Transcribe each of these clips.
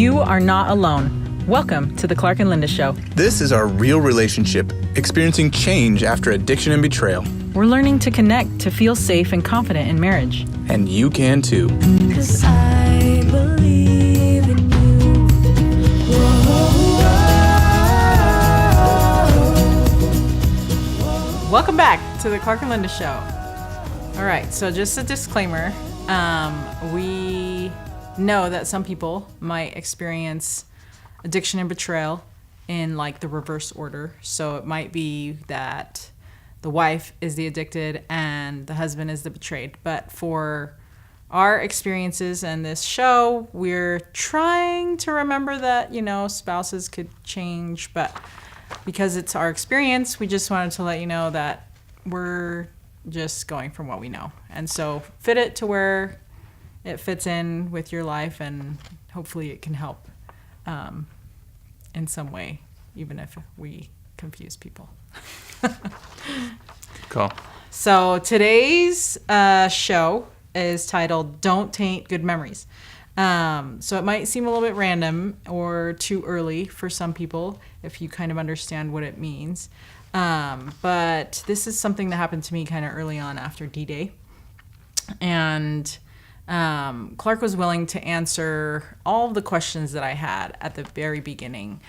You are not alone. Welcome to the Clark and Linda Show. This is our real relationship, experiencing change after addiction and betrayal. We're learning to connect to feel safe and confident in marriage. And you can too. 'Cause I believe in you. Welcome back to the Clark and Linda Show. All right, so just a disclaimer. We know that some people might experience addiction and betrayal in like the reverse order. So it might be that the wife is the addicted and the husband is the betrayed. But for our experiences in this show, we're trying to remember that, spouses could change. But because it's our experience, we just wanted to let you know that we're just going from what we know. And so fit it to where it fits in with your life, and hopefully it can help in some way, even if we confuse people. Cool. So today's show is titled Don't Taint Good Memories. So it might seem a little bit random or too early for some people if you kind of understand what it means. But this is something that happened to me kind of early on after D-Day. And Clark was willing to answer all of the questions that I had at the very beginning.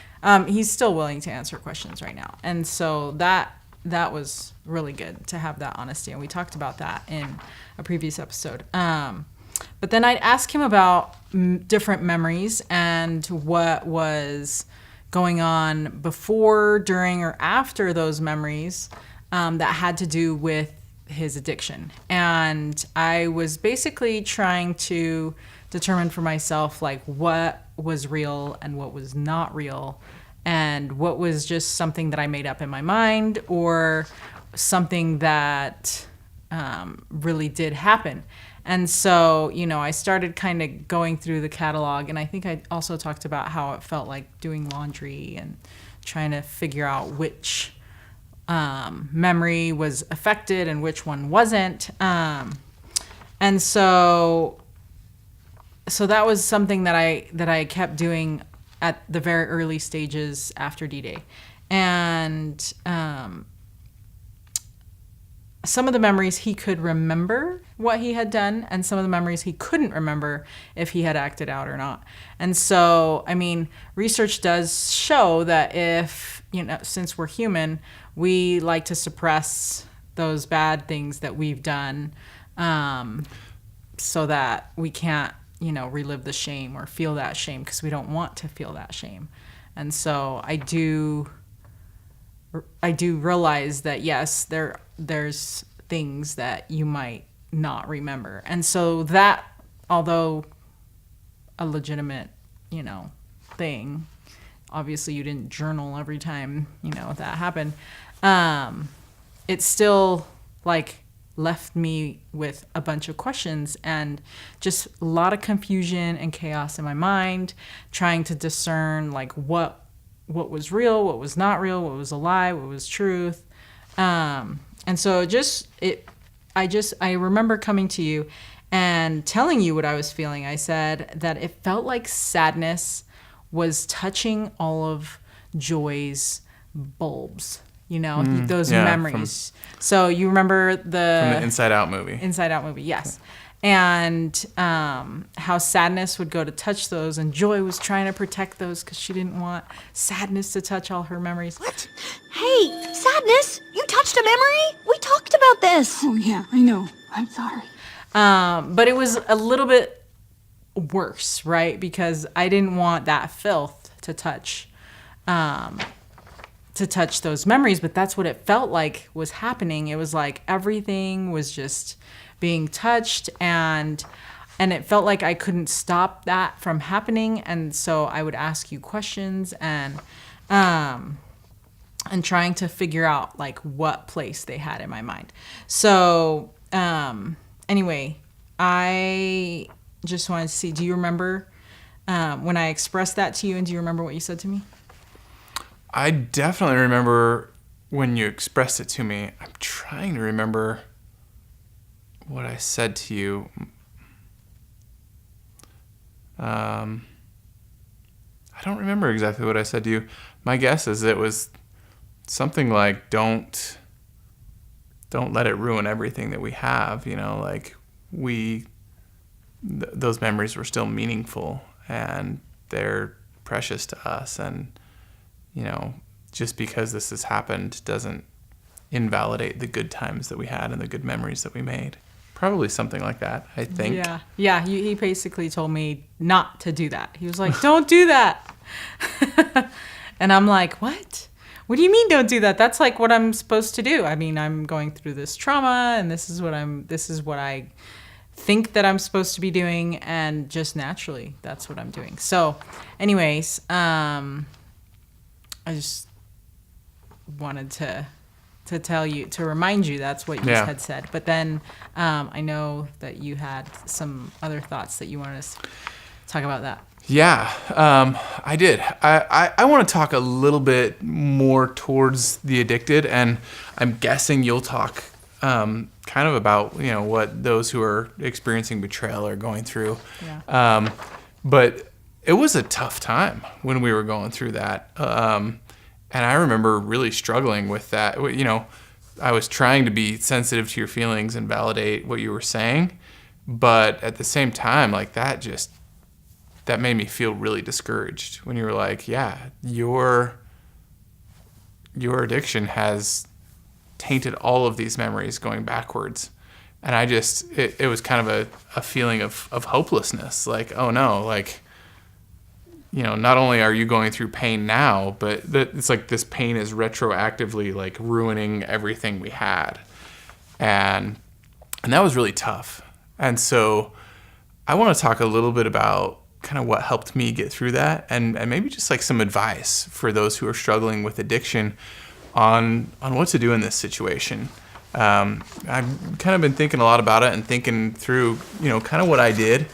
He's still willing to answer questions right now. And so that was really good to have that honesty. And we talked about that in a previous episode. But then I'd ask him about different memories and what was going on before, during, or after those memories that had to do with his addiction. And I was basically trying to determine for myself like what was real and what was not real, and what was just something that I made up in my mind or something that really did happen. And so, I started kind of going through the catalog, and I think I also talked about how it felt like doing laundry and trying to figure out which memory was affected and which one wasn't. And so that was something that I kept doing at the very early stages after D-Day. And some of the memories he could remember what he had done, and some of the memories he couldn't remember if he had acted out or not. And so, research does show that if, since we're human, we like to suppress those bad things that we've done so that we can't, relive the shame or feel that shame, because we don't want to feel that shame. And so I do realize that, yes, there's things that you might not remember. And so that, although a legitimate, thing, obviously you didn't journal every time, that happened, it still left me with a bunch of questions and just a lot of confusion and chaos in my mind, trying to discern what was real, what was not real, what was a lie, what was truth. And so I remember coming to you and telling you what I was feeling. I said that it felt like sadness was touching all of Joy's bulbs, those memories. So you remember from the Inside Out movie. Inside Out movie, yes. And how sadness would go to touch those, and Joy was trying to protect those because she didn't want sadness to touch all her memories. What? Hey, sadness! You touched a memory? We talked about this. Oh, yeah, I know. I'm sorry. But it was a little bit worse, right? Because I didn't want that filth to touch those memories, but that's what it felt like was happening. It was like everything was just being touched, and it felt like I couldn't stop that from happening. And so I would ask you questions and trying to figure out what place they had in my mind. So anyway, I just wanted to see, do you remember when I expressed that to you, and do you remember what you said to me? I definitely remember when you expressed it to me. I'm trying to remember what I said to you. I don't remember exactly what I said to you. My guess is it was something like, don't let it ruin everything that we have. Like those memories were still meaningful and they're precious to us. And, just because this has happened doesn't invalidate the good times that we had and the good memories that we made. Probably something like that, I think. Yeah. He basically told me not to do that. He was like, "Don't do that," and I'm like, "What? What do you mean don't do that? That's like what I'm supposed to do. I mean, I'm going through this trauma, and this is what I think that I'm supposed to be doing, and just naturally, that's what I'm doing." So, anyways, I just wanted to remind you that's what you had said. But then I know that you had some other thoughts that you wanted us to talk about that. Yeah, I did. I want to talk a little bit more towards the addicted, and I'm guessing you'll talk kind of about what those who are experiencing betrayal are going through. Yeah. But it was a tough time when we were going through that. And I remember really struggling with that. I was trying to be sensitive to your feelings and validate what you were saying, but at the same time, like that made me feel really discouraged when you were like, yeah, your addiction has tainted all of these memories going backwards. And it was kind of a feeling of hopelessness. Like, oh no, like, not only are you going through pain now, but it's like this pain is retroactively like ruining everything we had. And that was really tough. And so I want to talk a little bit about kind of what helped me get through that and maybe just like some advice for those who are struggling with addiction on what to do in this situation. I've kind of been thinking a lot about it and thinking through, kind of what I did.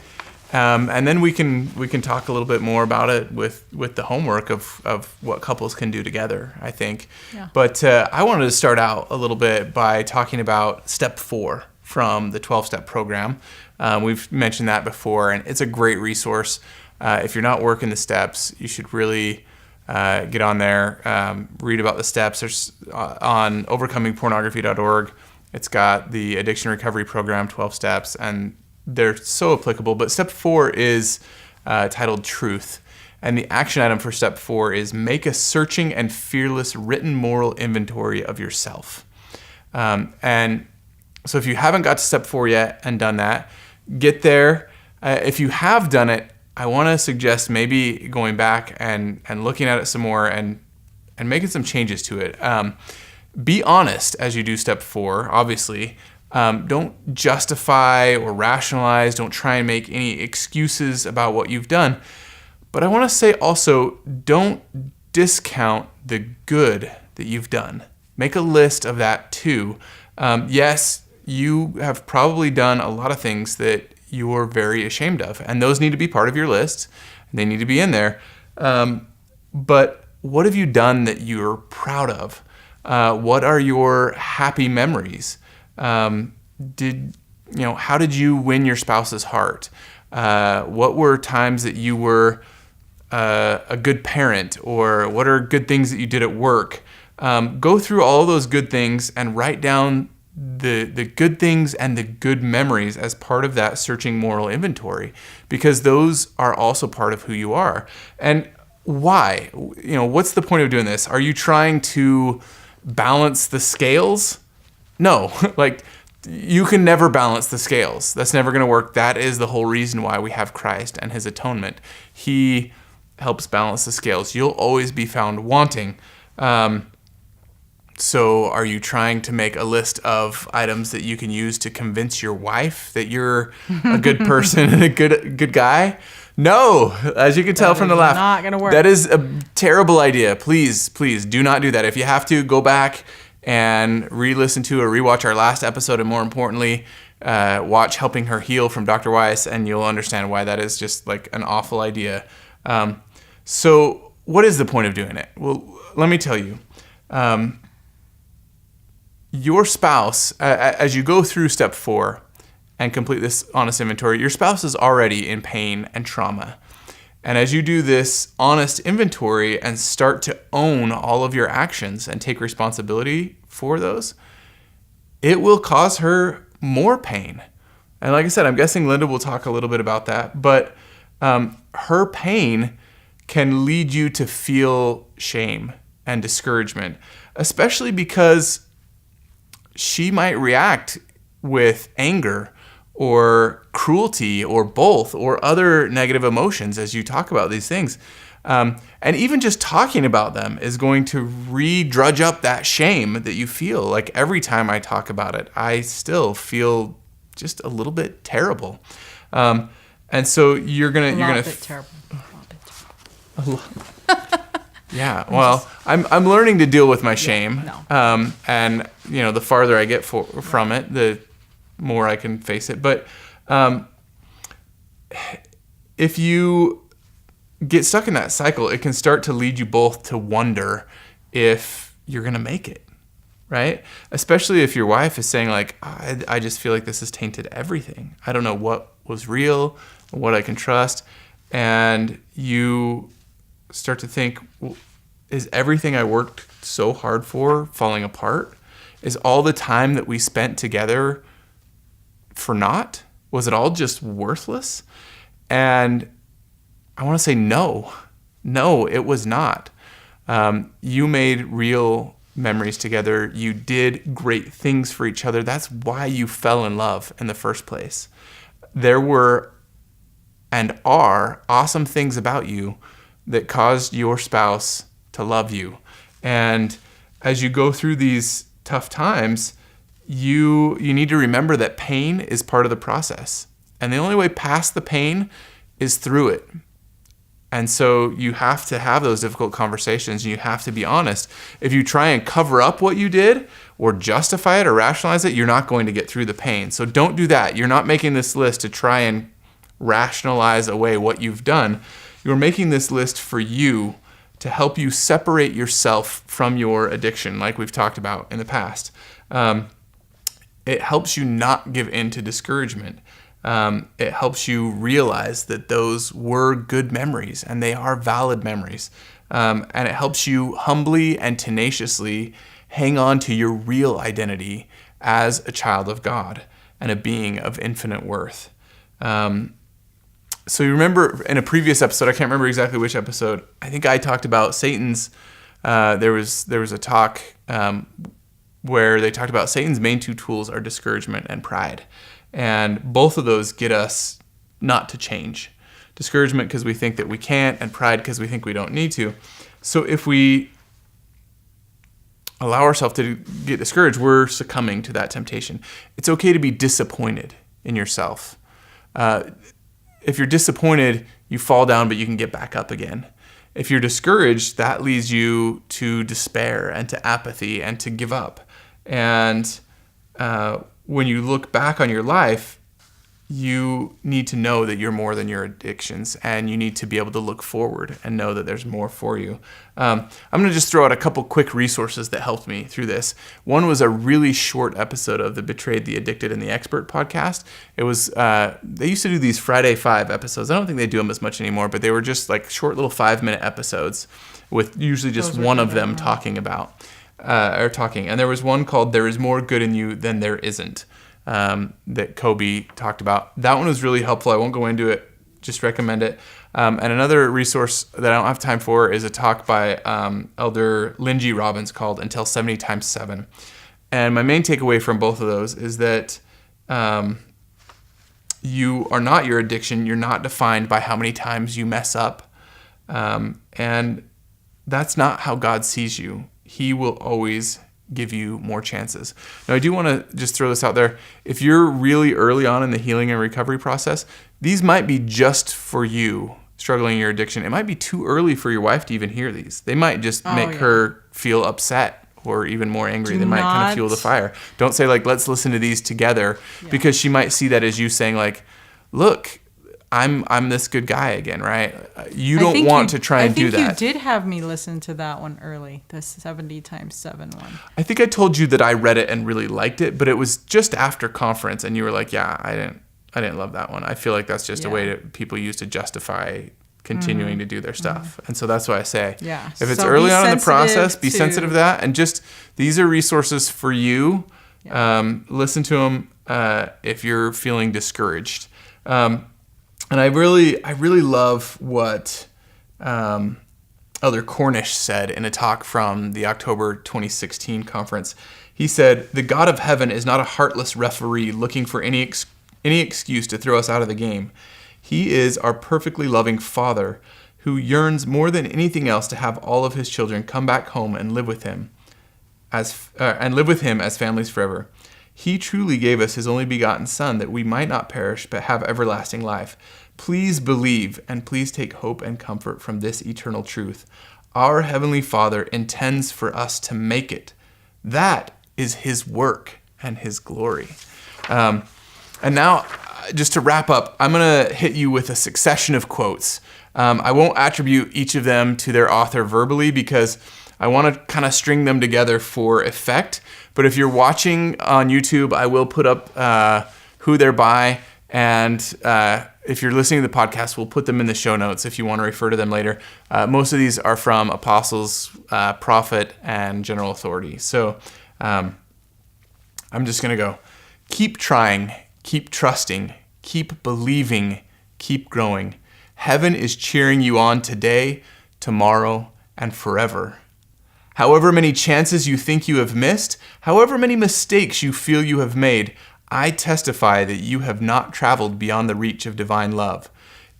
And then we can talk a little bit more about it with the homework of what couples can do together, I think. Yeah. But I wanted to start out a little bit by talking about step 4 from the 12-step program. We've mentioned that before, and it's a great resource. If you're not working the steps, you should really get on there, read about the steps. There's on overcomingpornography.org. It's got the addiction recovery program, 12 steps, and they're so applicable. But step 4 is titled Truth. And the action item for step 4 is make a searching and fearless written moral inventory of yourself. And so if you haven't got to step 4 yet and done that, get there. If you have done it, I want to suggest maybe going back and looking at it some more and making some changes to it. Be honest as you do step 4, obviously. Don't justify or rationalize. Don't try and make any excuses about what you've done. But I want to say also, don't discount the good that you've done. Make a list of that too. Yes, you have probably done a lot of things that you're very ashamed of, and those need to be part of your list. They need to be in there. But what have you done that you're proud of? What are your happy memories? How did you win your spouse's heart? What were times that you were a good parent, or what are good things that you did at work? Go through all those good things and write down the good things and the good memories as part of that searching moral inventory, because those are also part of who you are. And why? What's the point of doing this? Are you trying to balance the scales? No, like you can never balance the scales. That's never going to work. That is the whole reason why we have Christ and his atonement. He helps balance the scales. You'll always be found wanting. So are you trying to make a list of items that you can use to convince your wife that you're a good person and a good guy? No, as you can tell from the laugh, not gonna work. That is a terrible idea. Please do not do that. If you have to, go back and re-listen to or rewatch our last episode, and more importantly, watch Helping Her Heal from Dr. Weiss, and you'll understand why that is just like an awful idea. So what is the point of doing it? Well, let me tell you. Your spouse, as you go through step 4 and complete this honest inventory, your spouse is already in pain and trauma. And as you do this honest inventory and start to own all of your actions and take responsibility for those, it will cause her more pain. And like I said, I'm guessing Linda will talk a little bit about that, but her pain can lead you to feel shame and discouragement, especially because she might react with anger or cruelty or both or other negative emotions as you talk about these things. And even just talking about them is going to re-drudge up that shame that you feel. Like every time I talk about it, I still feel just a little bit terrible. And so you're gonna terrible. Yeah, well, I'm learning to deal with my shame. no. And the farther I get from it, the more I can face it. But if you get stuck in that cycle, it can start to lead you both to wonder if you're going to make it, right? Especially if your wife is saying like, I just feel like this has tainted everything. I don't know what was real, what I can trust. And you start to think, well, is everything I worked so hard for falling apart? Is all the time that we spent together for naught? Was it all just worthless? And I want to say no, it was not. You made real memories together. You did great things for each other. That's why you fell in love in the first place. There were and are awesome things about you that caused your spouse to love you. And as you go through these tough times, you need to remember that pain is part of the process. And the only way past the pain is through it. And so you have to have those difficult conversations. You have to be honest. If you try and cover up what you did or justify it or rationalize it, you're not going to get through the pain. So don't do that. You're not making this list to try and rationalize away what you've done. You're making this list for you to help you separate yourself from your addiction, like we've talked about in the past. It helps you not give in to discouragement. It helps you realize that those were good memories and they are valid memories. And it helps you humbly and tenaciously hang on to your real identity as a child of God and a being of infinite worth. So you remember in a previous episode, I can't remember exactly which episode, I think I talked about Satan's, there was a talk where they talked about Satan's main two tools are discouragement and pride. And both of those get us not to change. Discouragement because we think that we can't, and pride because we think we don't need to. So if we allow ourselves to get discouraged, we're succumbing to that temptation. It's okay to be disappointed in yourself. If you're disappointed, you fall down, but you can get back up again. If you're discouraged, that leads you to despair and to apathy and to give up. And when you look back on your life, you need to know that you're more than your addictions, and you need to be able to look forward and know that there's more for you. I'm going to just throw out a couple quick resources that helped me through this. One was a really short episode of the Betrayed, the Addicted, and the Expert podcast. It was they used to do these Friday 5 episodes. I don't think they do them as much anymore, but they were just like short little 5-minute episodes with usually just one of them talking about and there was one called "There Is More Good in You Than There Isn't," that Kobe talked about. That one was really helpful. I won't go into it, just recommend it. And another resource that I don't have time for is a talk by Elder Lynn G. Robbins called "Until 70 Times 7." And my main takeaway from both of those is that you are not your addiction. You're not defined by how many times you mess up. And that's not how God sees you. He will always give you more chances. Now, I do want to just throw this out there. If you're really early on in the healing and recovery process, these might be just for you struggling in your addiction. It might be too early for your wife to even hear these. They might just make her feel upset or even more angry. They might kind of fuel the fire. Don't say like, let's listen to these together, because she might see that as you saying like, look, I'm this good guy again, right? You don't want to try and do that. I think you did have me listen to that one early, the 70 times 7 one. I think I told you that I read it and really liked it, but it was just after conference, and you were like, yeah, I didn't love that one. I feel like that's just a way that people use to justify continuing to do their stuff. And so that's why I say, Yeah. if it's So early be on in the process, sensitive be to- sensitive to that. And just, these are resources for you. Listen to them if you're feeling discouraged. And I really love what Elder Cornish said in a talk from the October 2016 conference. He said, "The God of heaven is not a heartless referee looking for any excuse to throw us out of the game. He is our perfectly loving Father who yearns more than anything else to have all of his children come back home and live with him as families forever. He truly gave us his only begotten Son that we might not perish but have everlasting life. Please believe and please take hope and comfort from this eternal truth. Our Heavenly Father intends for us to make it. That is his work and his glory." And now, just to wrap up, I'm going to hit you with a succession of quotes. I won't attribute each of them to their author verbally because I want to kind of string them together for effect. But if you're watching on YouTube, I will put up who they're by. And if you're listening to the podcast, we'll put them in the show notes if you want to refer to them later. Most of these are from apostles, prophet, and general authority. So I'm just going to go. Keep trying, keep trusting, keep believing, keep growing. Heaven is cheering you on today, tomorrow, and forever. However many chances you think you have missed, however many mistakes you feel you have made, I testify that you have not traveled beyond the reach of divine love.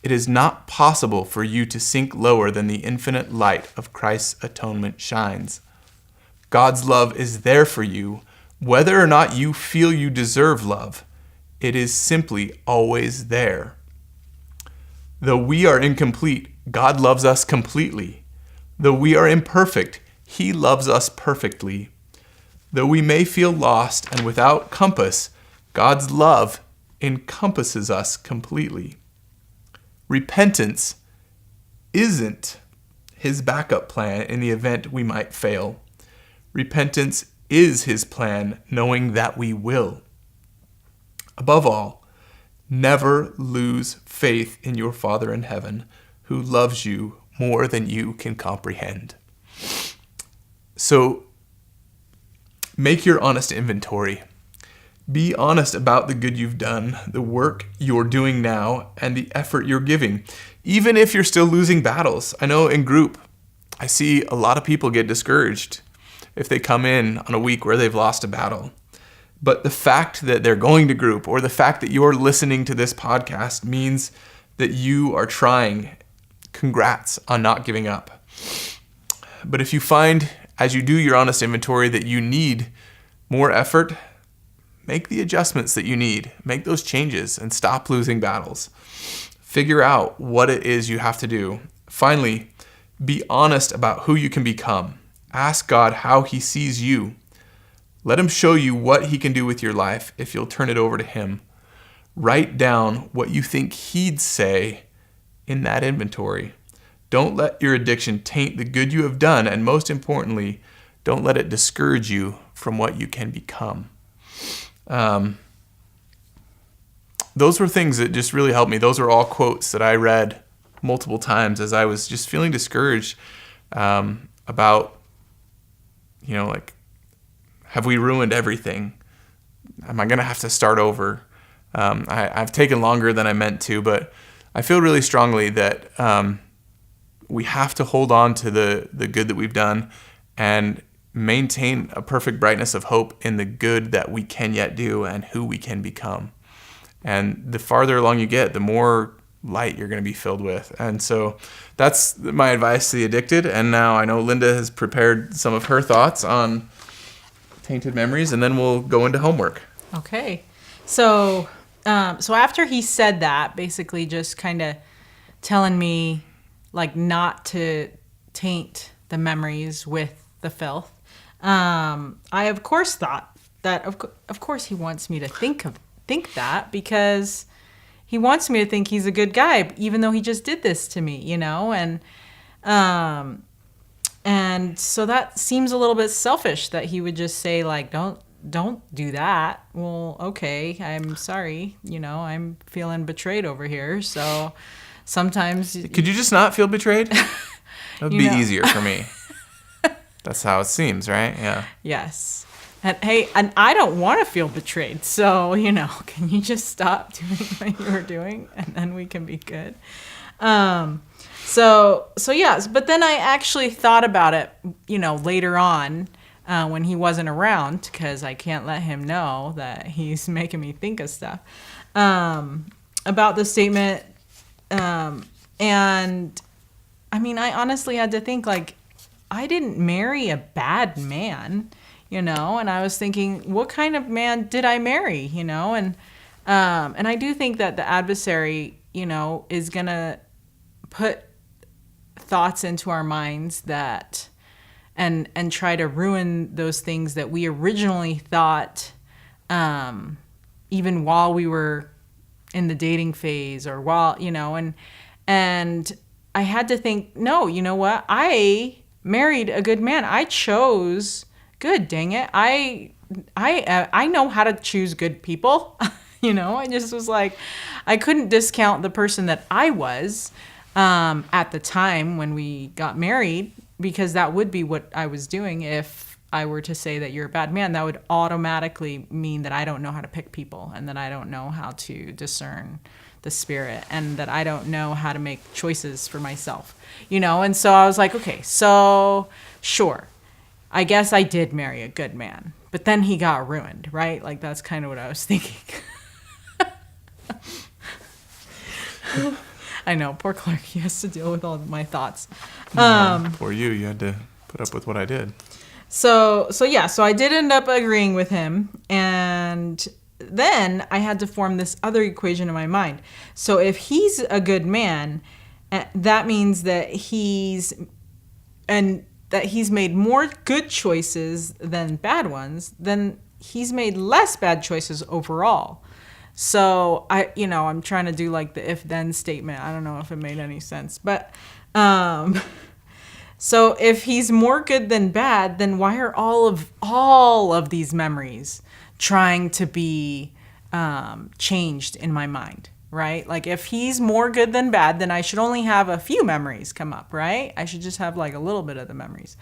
It is not possible for you to sink lower than the infinite light of Christ's atonement shines. God's love is there for you, whether or not you feel you deserve love. It is simply always there. Though we are incomplete, God loves us completely. Though we are imperfect, he loves us perfectly. Though we may feel lost and without compass, God's love encompasses us completely. Repentance isn't his backup plan in the event we might fail. Repentance is his plan, knowing that we will. Above all, never lose faith in your Father in heaven, who loves you more than you can comprehend. So, make your honest inventory. Be honest about the good you've done, the work you're doing now, and the effort you're giving, even if you're still losing battles. I know in group, I see a lot of people get discouraged if they come in on a week where they've lost a battle. But the fact that they're going to group or the fact that you're listening to this podcast means that you are trying. Congrats on not giving up. But if you find, as you do your honest inventory, that you need more effort, make the adjustments that you need. Make those changes and stop losing battles. Figure out what it is you have to do. Finally, be honest about who you can become. Ask God how he sees you. Let him show you what he can do with your life if you'll turn it over to him. Write down what you think he'd say in that inventory. Don't let your addiction taint the good you have done, and most importantly, don't let it discourage you from what you can become. Those were things that just really helped me. Those are all quotes that I read multiple times as I was just feeling discouraged about, like, have we ruined everything? Am I going to have to start over? I've taken longer than I meant to, but I feel really strongly that we have to hold on to the good that we've done and maintain a perfect brightness of hope in the good that we can yet do and who we can become. And the farther along you get, the more light you're going to be filled with. And so that's my advice to the addicted. And now I know Linda has prepared some of her thoughts on tainted memories, and then we'll go into homework. Okay. So after he said that, basically just kind of telling me like not to taint the memories with the filth, I of course thought that of course he wants me to think that, because he wants me to think he's a good guy, even though he just did this to me, and so that seems a little bit selfish that he would just say, like, don't do that. Well, okay, I'm sorry. I'm feeling betrayed over here. So sometimes Could you just not feel betrayed? That would be know. easier for me. That's how it seems, right? Yeah. Yes. And hey, and I don't want to feel betrayed. So, can you just stop doing what you were doing and then we can be good? So yes, but then I actually thought about it, later on when he wasn't around, because I can't let him know that he's making me think of stuff, about the statement. And I mean, I honestly had to think, like, I didn't marry a bad man, and I was thinking, what kind of man did I marry, and I do think that the adversary, is going to put thoughts into our minds that, and try to ruin those things that we originally thought, even while we were in the dating phase or while, and I had to think, no, you know what? I married a good man. I chose good, dang it. I know how to choose good people. I just was like, I couldn't discount the person that I was at the time when we got married, because that would be what I was doing. If I were to say that you're a bad man, that would automatically mean that I don't know how to pick people, and that I don't know how to discern the spirit, and that I don't know how to make choices for myself, and so I was like, okay, so sure, I guess I did marry a good man, but then he got ruined, right? Like, that's kind of what I was thinking. I know, poor Clark, he has to deal with all of my thoughts. For you had to put up with what I did. So I did end up agreeing with him, and then I had to form this other equation in my mind. So if he's a good man, that means that he's made more good choices than bad ones, then he's made less bad choices overall. So I'm trying to do like the if-then statement. I don't know if it made any sense, but so if he's more good than bad, then why are all of these memories trying to be changed in my mind, right? Like, if he's more good than bad, then I should only have a few memories come up, right? I should just have like a little bit of the memories.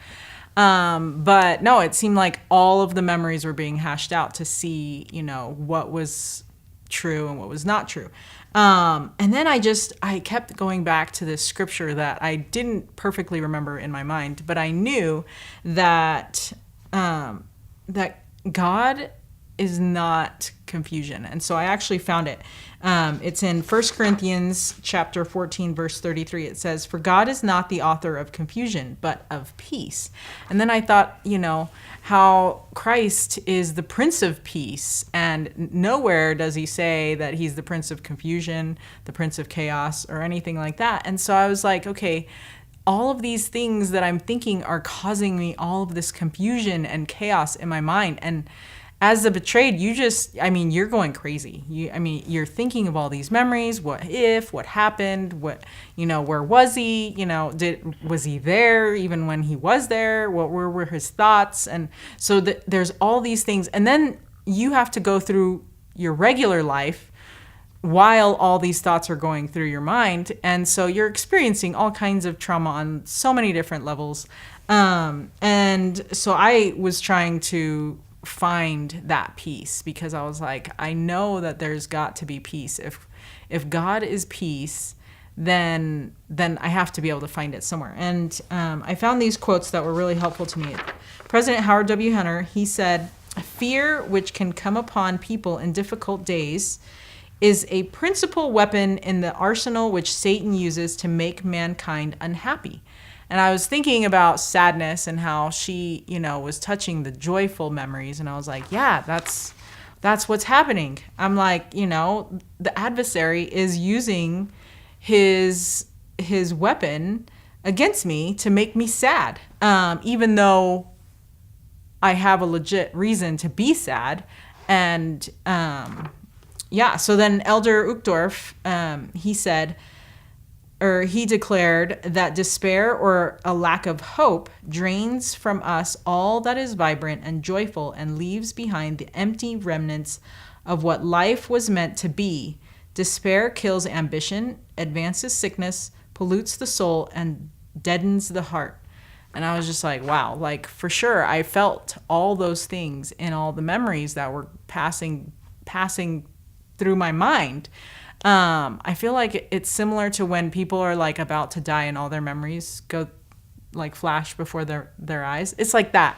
But no, it seemed like all of the memories were being hashed out to see, what was true and what was not true. And then I kept going back to this scripture that I didn't perfectly remember in my mind, but I knew that that God is not confusion. And so I actually found it. It's in 1 Corinthians chapter 14, verse 33. It says, "For God is not the author of confusion, but of peace." And then I thought, how Christ is the Prince of Peace. And nowhere does he say that he's the Prince of Confusion, the Prince of Chaos, or anything like that. And so I was like, okay, all of these things that I'm thinking are causing me all of this confusion and chaos in my mind. And as the betrayed, you're going crazy. You're thinking of all these memories. What happened? Where was he? Was he there even when he was there? What were his thoughts? And so there's all these things. And then you have to go through your regular life while all these thoughts are going through your mind. And so you're experiencing all kinds of trauma on so many different levels. And so I was trying to find that peace, because I was like, I know that there's got to be peace. If God is peace, then I have to be able to find it somewhere. And I found these quotes that were really helpful to me. President Howard W. Hunter, he said, "Fear, which can come upon people in difficult days, is a principal weapon in the arsenal which Satan uses to make mankind unhappy." And I was thinking about sadness and how she, was touching the joyful memories. And I was like, yeah, that's what's happening. I'm like, the adversary is using his weapon against me to make me sad. Even though I have a legit reason to be sad. And so then Elder Uchtdorf, he declared that despair or a lack of hope drains from us all that is vibrant and joyful and leaves behind the empty remnants of what life was meant to be, Despair kills ambition, advances sickness, pollutes the soul, and deadens the heart. And I was just like, wow, like for sure, I felt all those things in all the memories that were passing through my mind. I feel like it's similar to when people are like about to die and all their memories go like flash before their eyes. It's like that.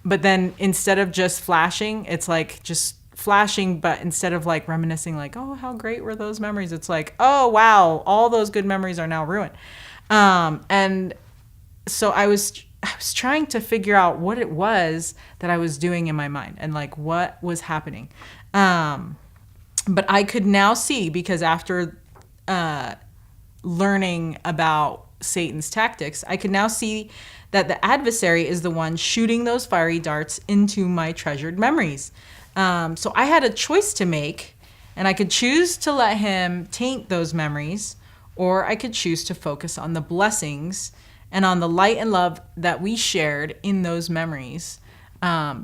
But then instead of just flashing, it's like just flashing, but instead of like reminiscing like, oh, how great were those memories? It's like, oh, wow, all those good memories are now ruined. And so I was trying to figure out what it was that I was doing in my mind and like what was happening. But I could now see, because after learning about Satan's tactics, I could now see that the adversary is the one shooting those fiery darts into my treasured memories. So I had a choice to make, and I could choose to let him taint those memories, or I could choose to focus on the blessings and on the light and love that we shared in those memories.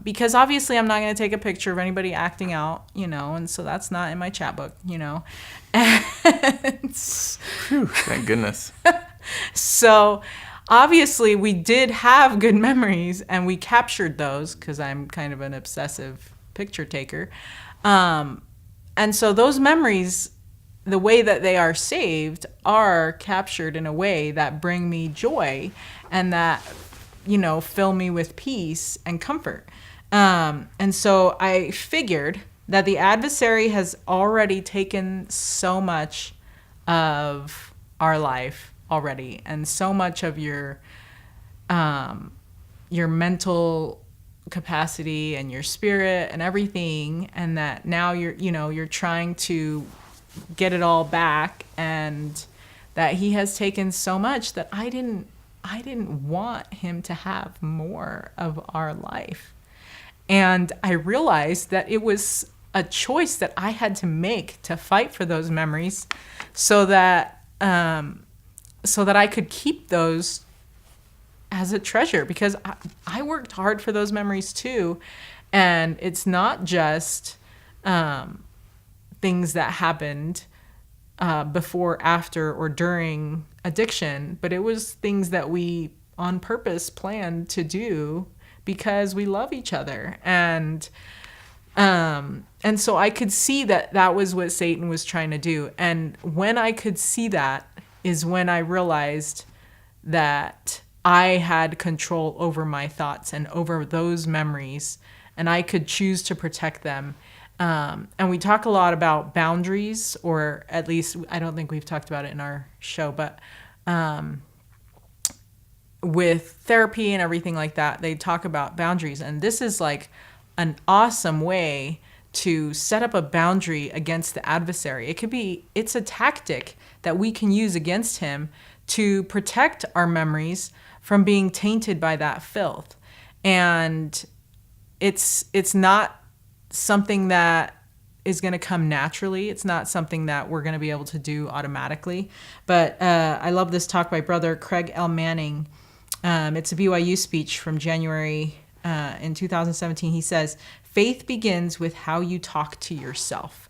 Because obviously I'm not going to take a picture of anybody acting out, and so that's not in my chat book, And Whew, thank goodness. so obviously we did have good memories, and we captured those because I'm kind of an obsessive picture taker. And so those memories, the way that they are saved, are captured in a way that bring me joy and that fill me with peace and comfort. And so I figured that the adversary has already taken so much of our life already, and so much of your mental capacity and your spirit and everything, and that now you're trying to get it all back, and that he has taken so much that I didn't want him to have more of our life. And I realized that it was a choice that I had to make to fight for those memories so that I could keep those as a treasure, because I worked hard for those memories too. And it's not just things that happened before, after, or during addiction, but it was things that we on purpose planned to do because we love each other. And so I could see that was what Satan was trying to do. And when I could see that is when I realized that I had control over my thoughts and over those memories, and I could choose to protect them. And we talk a lot about boundaries, or at least I don't think we've talked about it in our show, but with therapy and everything like that, they talk about boundaries. And this is like an awesome way to set up a boundary against the adversary. It's a tactic that we can use against him to protect our memories from being tainted by that filth. And it's not something that is going to come naturally. It's not something that we're going to be able to do automatically. But I love this talk by Brother Craig L. Manning. It's a BYU speech from January in 2017. He says, "Faith begins with how you talk to yourself."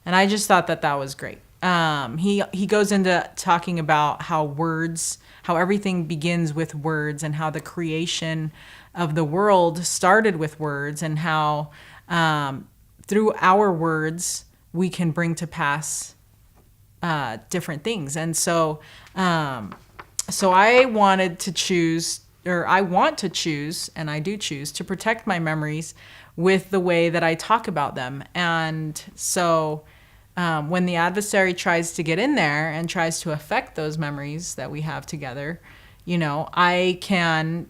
And I just thought that was great. He goes into talking about how everything begins with words, and how the creation of the world started with words, and how through our words we can bring to pass different things. And so I want to choose, and I do choose to protect my memories with the way that I talk about them. And so when the adversary tries to get in there and tries to affect those memories that we have together, I can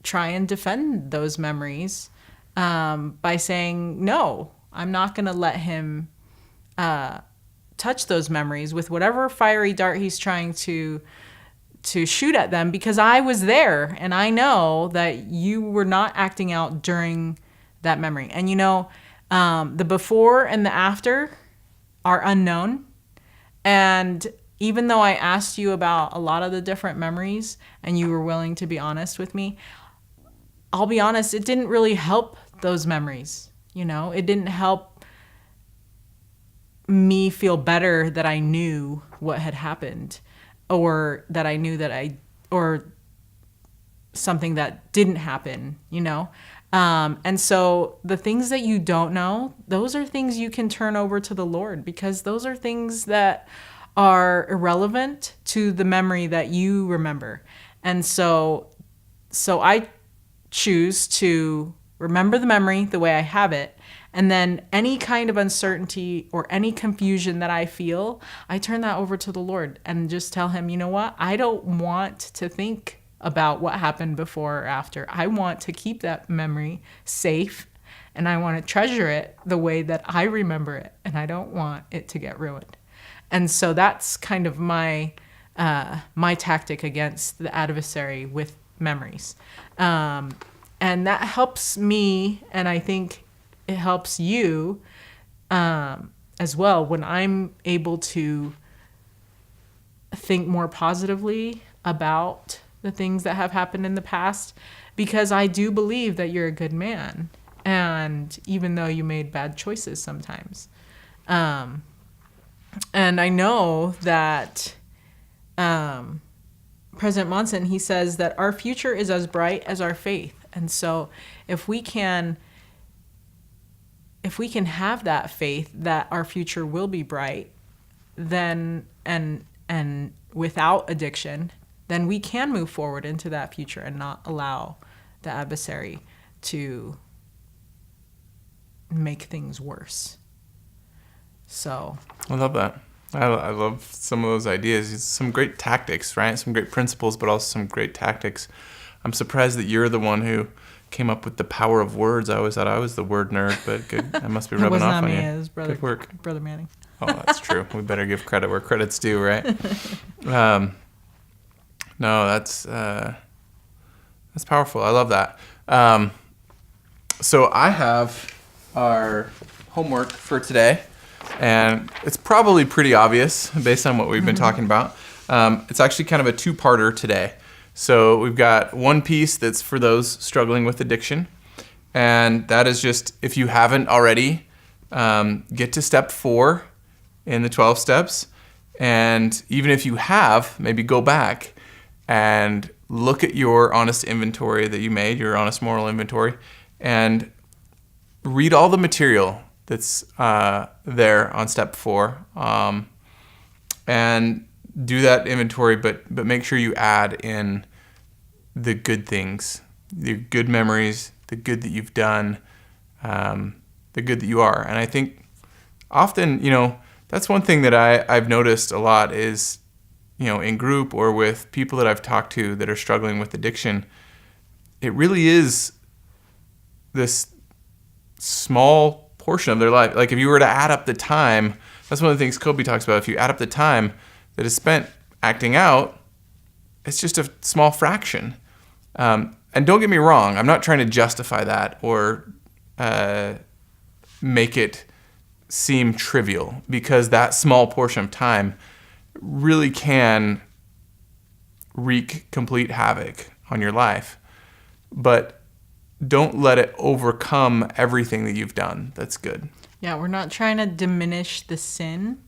try and defend those memories by saying, no, I'm not going to let him touch those memories with whatever fiery dart he's trying to shoot at them, because I was there and I know that you were not acting out during that memory. And the before and the after are unknown. And even though I asked you about a lot of the different memories and you were willing to be honest with me, I'll be honest, it didn't really help those memories. It didn't help me feel better that I knew what had happened, or that I knew or something that didn't happen, you know? And so the things that you don't know, those are things you can turn over to the Lord, because those are things that are irrelevant to the memory that you remember. And so I choose to remember the memory the way I have it. And then any kind of uncertainty or any confusion that I feel, I turn that over to the Lord and just tell him, you know what? I don't want to think about what happened before or after. I want to keep that memory safe, and I want to treasure it the way that I remember it, and I don't want it to get ruined. And so that's kind of my tactic against the adversary with memories. And that helps me, and I think it helps you as well, when I'm able to think more positively about the things that have happened in the past, because I do believe that you're a good man, and even though you made bad choices sometimes. And I know that President Monson, he says that our future is as bright as our faith. And so if we can have that faith that our future will be bright, then and without addiction, then we can move forward into that future and not allow the adversary to make things worse. So I love that. I love some of those ideas. It's some great tactics, right? Some great principles, but also some great tactics. I'm surprised that you're the one who came up with the power of words. I always thought I was the word nerd, but good. I must be rubbing off on you. It was Good work. Brother Manning. Oh, that's true. We better give credit where credit's due, right? No, that's powerful. I love that. So I have our homework for today, and it's probably pretty obvious based on what we've been talking about. It's actually kind of a two-parter today. So we've got one piece that's for those struggling with addiction, and that is just, if you haven't already, get to step 4 in the 12 steps. And even if you have, maybe go back and look at your honest inventory that you made, your honest moral inventory, and read all the material that's there on step 4, and do that inventory, but make sure you add in the good things, the good memories, the good that you've done, the good that you are. And I think often, that's one thing that I've noticed a lot is, in group or with people that I've talked to that are struggling with addiction, it really is this small portion of their life. Like if you were to add up the time, that's one of the things Kobe talks about. If you add up the time that is spent acting out, it's just a small fraction. And don't get me wrong, I'm not trying to justify that or make it seem trivial, because that small portion of time really can wreak complete havoc on your life. But don't let it overcome everything that you've done that's good. Yeah, we're not trying to diminish the sin,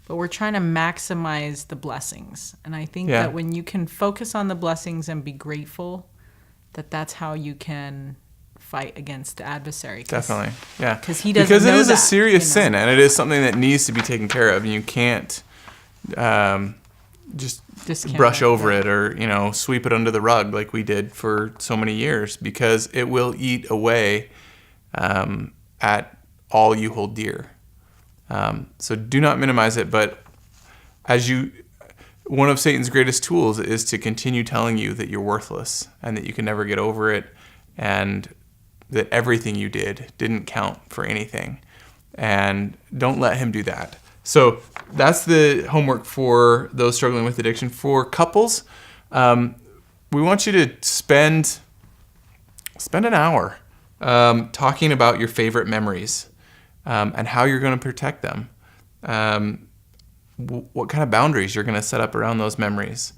but we're trying to maximize the blessings. And I think that when you can focus on the blessings and be grateful, that's how you can fight against the adversary. Definitely, yeah. Because he doesn't Because it know is that, a serious sin, and it is something that needs to be taken care of, and you can't just Discount brush it, over it or sweep it under the rug like we did for so many years, because it will eat away at all you hold dear. So do not minimize it, but one of Satan's greatest tools is to continue telling you that you're worthless and that you can never get over it, and that everything you didn't count for anything. And don't let him do that. So that's the homework for those struggling with addiction. For couples, we want you to spend an hour talking about your favorite memories and how you're going to protect them. What kind of boundaries you're going to set up around those memories.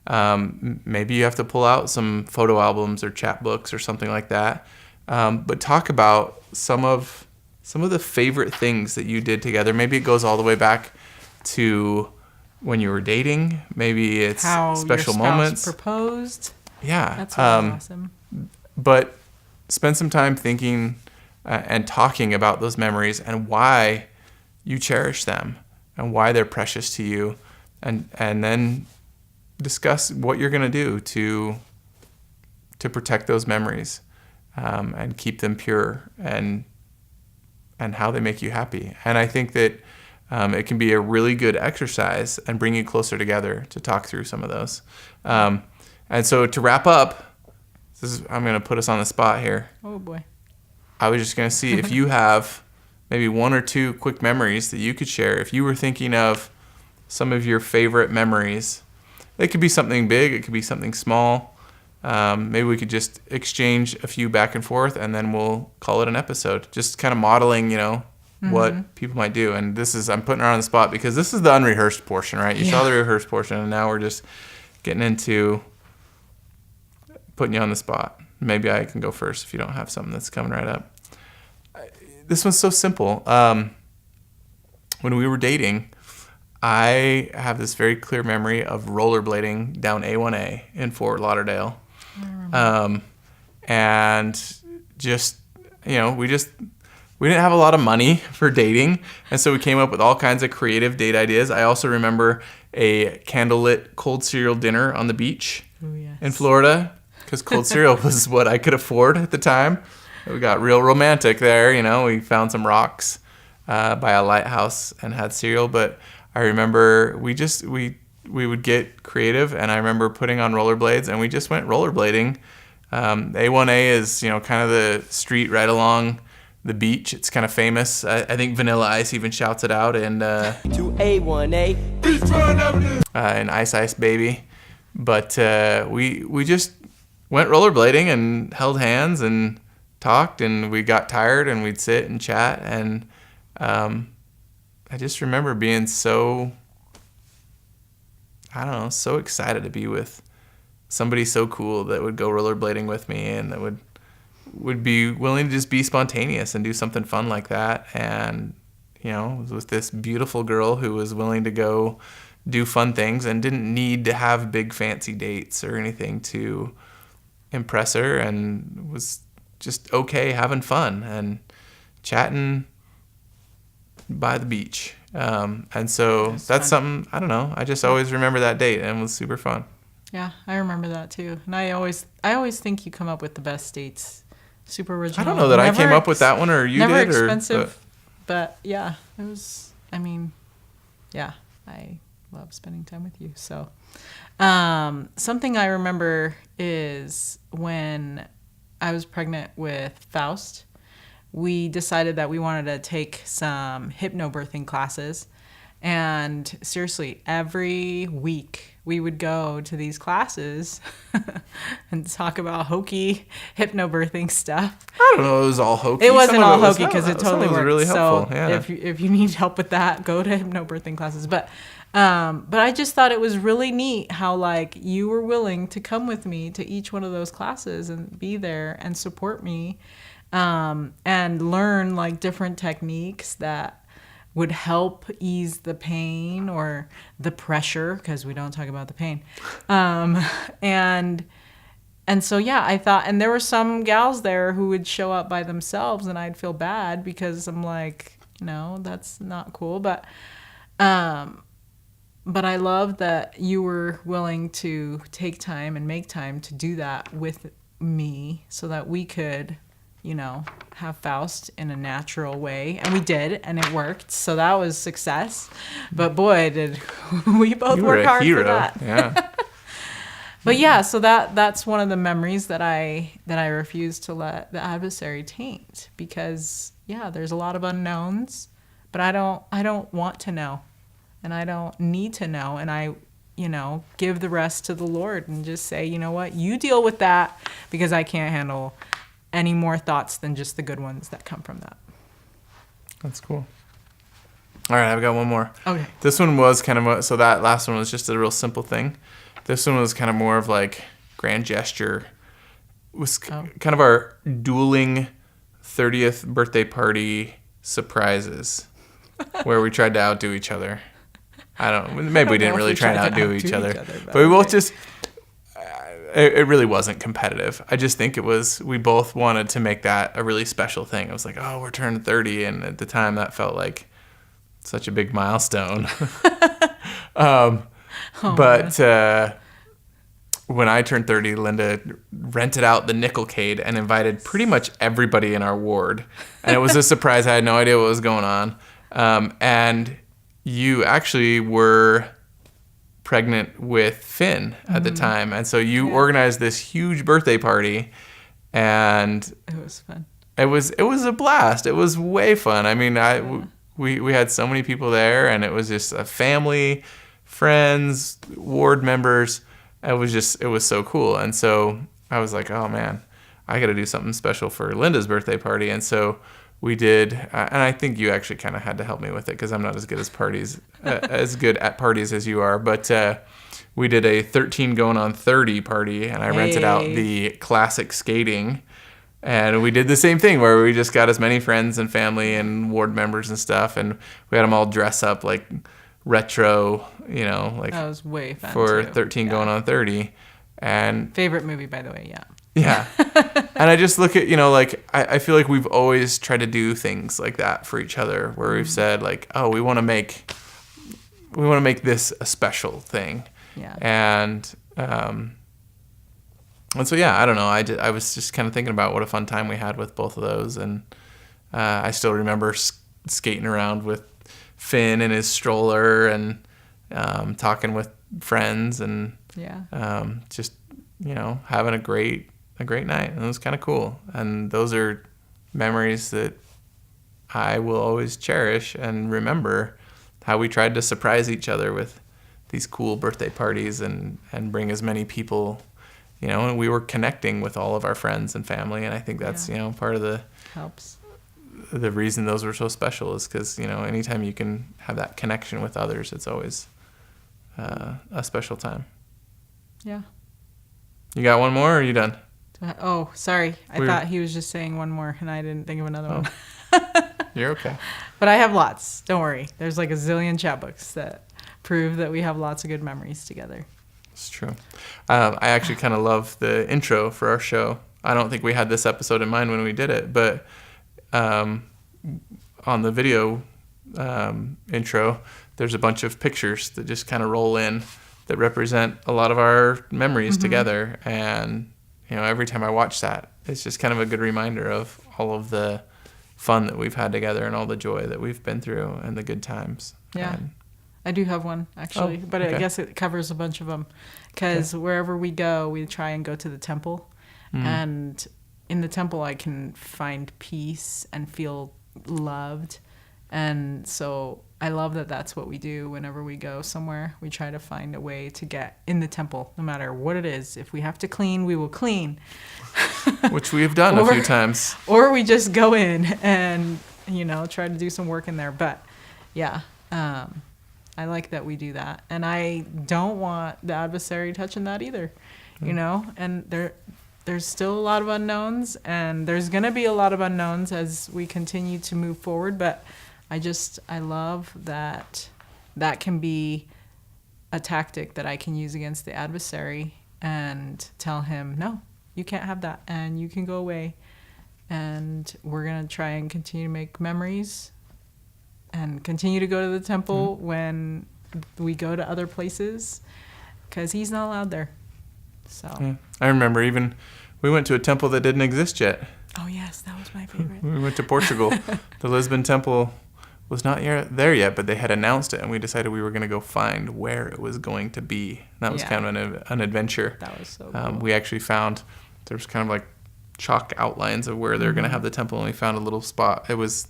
Maybe you have to pull out some photo albums or chat books or something like that. But talk about some of some of the favorite things that you did together. Maybe it goes all the way back to when you were dating. Maybe it's How special your spouse moments. proposed. Yeah. That's really awesome. But spend some time thinking and talking about those memories and why you cherish them and why they're precious to you, and then discuss what you're going to do to protect those memories and keep them pure and how they make you happy. And I think that it can be a really good exercise and bring you closer together to talk through some of those. And so to wrap up, I'm going to put us on the spot here. Oh boy. I was just going to see if you have maybe one or two quick memories that you could share. If you were thinking of some of your favorite memories, it could be something big, it could be something small. Maybe we could just exchange a few back and forth, and then we'll call it an episode. Just kind of modeling, what people might do. And I'm putting her on the spot because this is the unrehearsed portion, right? You saw the rehearsed portion, and now we're just getting into putting you on the spot. Maybe I can go first if you don't have something that's coming right up. This one's so simple. When we were dating, I have this very clear memory of rollerblading down A1A in Fort Lauderdale. And just, we didn't have a lot of money for dating. And so we came up with all kinds of creative date ideas. I also remember a candlelit cold cereal dinner on the beach in Florida, because cold cereal was what I could afford at the time. We got real romantic there. We found some rocks by a lighthouse and had cereal. But I remember we would get creative, and I remember putting on rollerblades, and we just went rollerblading. A1A is, kind of the street right along the beach. It's kind of famous. I think Vanilla Ice even shouts it out in To A1A. in Ice Ice Baby. But we just went rollerblading and held hands and talked, and we got tired and we'd sit and chat, and I just remember being so excited to be with somebody so cool that would go rollerblading with me and that would be willing to just be spontaneous and do something fun like that. And with this beautiful girl who was willing to go do fun things and didn't need to have big fancy dates or anything to impress her, and was just okay having fun and chatting by the beach. And so that's something, I don't know, I just always remember that date, and it was super fun. Yeah, I remember that too. And I always think you come up with the best dates. Super original. I don't know that I came up with that one or you never did. Never expensive, but yeah, it was, I love spending time with you. So something I remember is when I was pregnant with Faust, we decided that we wanted to take some hypnobirthing classes. And seriously, every week we would go to these classes and talk about hokey hypnobirthing stuff. I don't know, it was all hokey. It wasn't all hokey because it totally worked. Really helpful. So yeah. if you need help with that, go to hypnobirthing classes. But I just thought it was really neat how you were willing to come with me to each one of those classes and be there and support me, and learn different techniques that would help ease the pain or the pressure, because we don't talk about the pain. And so, yeah, I thought, and there were some gals there who would show up by themselves, and I'd feel bad because I'm like, no, that's not cool. But I love that you were willing to take time and make time to do that with me so that we could, have Faust in a natural way. And we did, and it worked. So that was success. But boy, did we both work hard for that. Yeah. But yeah, so that's one of the memories that I refuse to let the adversary taint, because there's a lot of unknowns, but I don't want to know, and I don't need to know, and I give the rest to the Lord and just say, you know what, you deal with that, because I can't handle any more thoughts than just the good ones that come from that. That's cool. All right, I've got one more. Okay. This one was kind of so that last one was just a real simple thing. This one was kind of more of grand gesture. It was kind of our dueling 30th birthday party surprises where we tried to outdo each other. Maybe we didn't really try to outdo each other, but we both just, it really wasn't competitive. I just think we both wanted to make that a really special thing. It was like, oh, we're turning 30. And at the time that felt like such a big milestone. But when I turned 30, Linda rented out the Nickelcade and invited pretty much everybody in our ward. And it was a surprise. I had no idea what was going on. And you actually were pregnant with Finn at the time. And so you organized this huge birthday party. And it was fun. It was a blast. It was way fun. I mean, we had so many people there, and it was just a family, friends, ward members. It was so cool. And so I was like, oh man, I got to do something special for Linda's birthday party. And so we did, and I think you actually kind of had to help me with it because I'm not as good at parties as you are. But we did a 13 going on 30 party, and I rented out the classic skating. And we did the same thing where we just got as many friends and family and ward members and stuff, and we had them all dress up like retro, like that was way fun for too. 13 going on 30. And favorite movie, by the way, yeah. Yeah. And I just look at, like, I feel like we've always tried to do things like that for each other, where we've said like, oh, we want to make this a special thing. Yeah. And so, yeah, I don't know. I was just kind of thinking about what a fun time we had with both of those. And I still remember skating around with Finn and his stroller and talking with friends and just, having a great night. And it was kind of cool. And those are memories that I will always cherish and remember, how we tried to surprise each other with these cool birthday parties and bring as many people, and we were connecting with all of our friends and family. And I think that's, part of the reason those were so special is because, anytime you can have that connection with others, it's always a special time. Yeah. You got one more, or are you done? Oh, sorry. I thought he was just saying one more, and I didn't think of another one. You're okay. But I have lots. Don't worry. There's like a zillion chat books that prove that we have lots of good memories together. It's true. I actually kind of love the intro for our show. I don't think we had this episode in mind when we did it, but on the video intro, there's a bunch of pictures that just kind of roll in that represent a lot of our memories together. And, every time I watch that, it's just kind of a good reminder of all of the fun that we've had together and all the joy that we've been through and the good times. Yeah. I do have one, actually, but okay. I guess it covers a bunch of them because wherever we go, we try and go to the temple. And in the temple, I can find peace and feel loved. And so I love that that's what we do whenever we go somewhere. We try to find a way to get in the temple, no matter what it is. If we have to clean, we will clean. Which we have done a few times. Or we just go in and, try to do some work in there. But, yeah, I like that we do that. And I don't want the adversary touching that either, And there's still a lot of unknowns, and there's going to be a lot of unknowns as we continue to move forward. But I love that can be a tactic that I can use against the adversary and tell him, no, you can't have that, and you can go away. And we're going to try and continue to make memories and continue to go to the temple when we go to other places, because he's not allowed there. So I remember we went to a temple that didn't exist yet. Oh, yes, that was my favorite. We went to Portugal. The Lisbon temple was not there yet, but they had announced it, and we decided we were going to go find where it was going to be. And that was kind of an adventure. That was so cool. We actually found there was kind of like chalk outlines of where they're going to have the temple, and we found a little spot. It was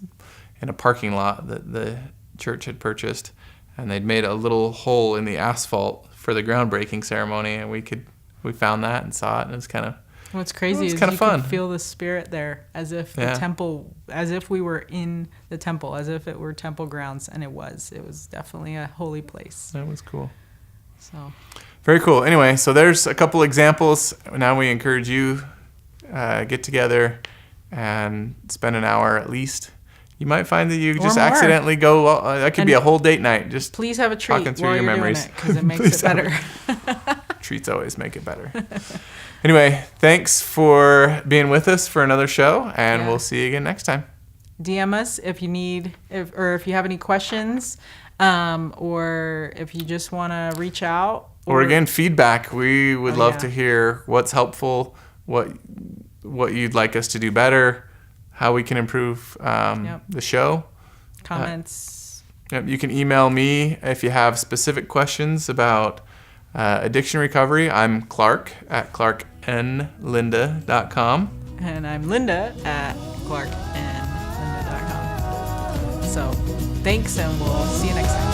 in a parking lot that the church had purchased, and they'd made a little hole in the asphalt for the groundbreaking ceremony, and we found that and saw it, and it was kind of What's crazy is you could feel the spirit there, as if the temple, as if we were in the temple, as if it were temple grounds, and it was definitely a holy place. That was cool. So very cool. Anyway, so there's a couple examples. Now we encourage you get together and spend an hour at least you might find that you just more. accidentally go, that could be a whole date night. Just Please have a treat talking through while your you're memories. doing it because it makes Please it have better. Treats always make it better. Anyway, thanks for being with us for another show, and Yeah. we'll see you again next time. DM us if you need, if you have any questions, or if you just want to reach out. Or again, feedback. We would love yeah. to hear what's helpful, what you'd like us to do better, how we can improve the show. Comments. Yep, you can email me if you have specific questions about addiction recovery. I'm Clark at clarknlinda.com. And I'm Linda at clarkandlinda.com. So thanks, and we'll see you next time.